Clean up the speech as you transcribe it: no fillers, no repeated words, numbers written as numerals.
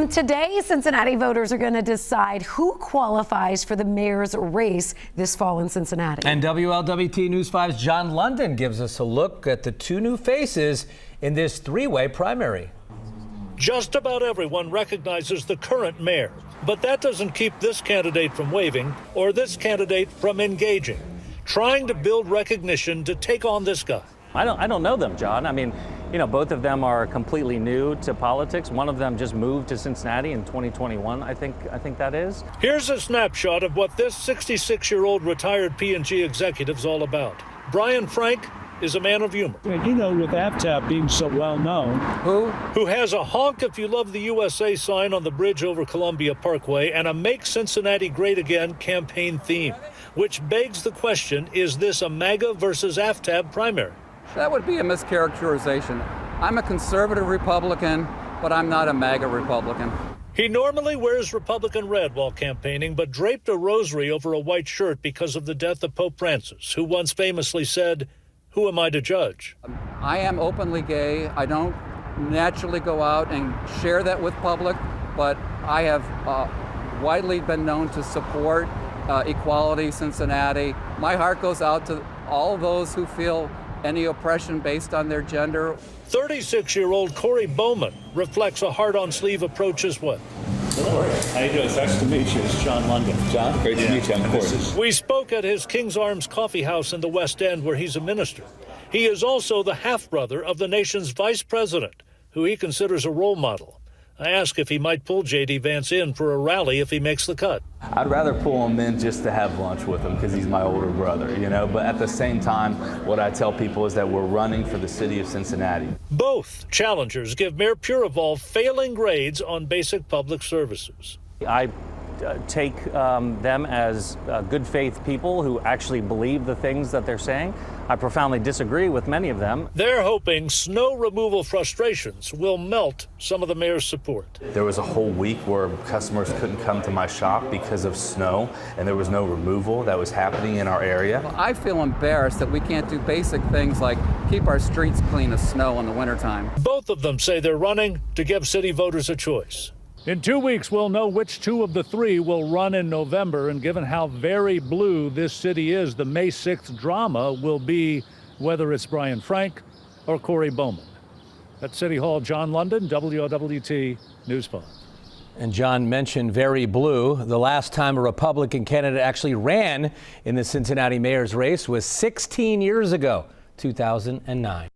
Today, Cincinnati voters are going to decide who qualifies for the mayor's race this fall in Cincinnati. And WLWT News 5's John London gives us a look at the two new faces in this three-way primary. Just about everyone recognizes the current mayor, but that doesn't keep this candidate from waving or this candidate from engaging, trying to build recognition to take on this guy. I don't know them, John. I mean, you know, both of them are completely new to politics. One of them just moved to Cincinnati in 2021, I think that is. Here's a snapshot of what this 66-year-old retired P&G executive's all about. Brian Frank is a man of humor. You know, with AFTAB being so well known. Who has a honk if you love the USA sign on the bridge over Columbia Parkway and a Make Cincinnati Great Again campaign theme, which begs the question, is this a MAGA versus AFTAB primary? That would be a mischaracterization. I'm a conservative Republican, but I'm not a MAGA Republican. He normally wears Republican red while campaigning, but draped a rosary over a white shirt because of the death of Pope Francis, who once famously said, "Who am I to judge?" I am openly gay. I don't naturally go out and share that with public, but I have widely been known to support Equality Cincinnati. My heart goes out to all those who feel any oppression based on their gender. 36-year-old Corey Bowman reflects a heart-on-sleeve approach as well. Hello. How you doing? It's nice to meet you. It's John London. John, great to meet you. I'm Corey. We spoke at his King's Arms coffee house in the West End where he's a minister. He is also the half-brother of the nation's vice president, who he considers a role model. I asked if he might pull J.D. Vance in for a rally if he makes the cut. I'd rather pull him in just to have lunch with him because he's my older brother, you know. But at the same time, what I tell people is that we're running for the city of Cincinnati. Both challengers give Mayor Pureval failing grades on basic public services. I take them as good faith people who actually believe the things that they're saying. I profoundly disagree with many of them. They're hoping snow removal frustrations will melt some of the mayor's support. There was a whole week where customers couldn't come to my shop because of snow, and there was no removal that was happening in our area. I feel embarrassed that we can't do basic things like keep our streets clean of snow in the wintertime. Both of them say they're running to give city voters a choice. In 2 weeks, we'll know which two of the three will run in November. And given how very blue this city is, the May 6th drama will be whether it's Brian Frank or Corey Bowman. At City Hall, John London, WLWT News 5. And John mentioned very blue. The last time a Republican candidate actually ran in the Cincinnati mayor's race was 16 years ago, 2009.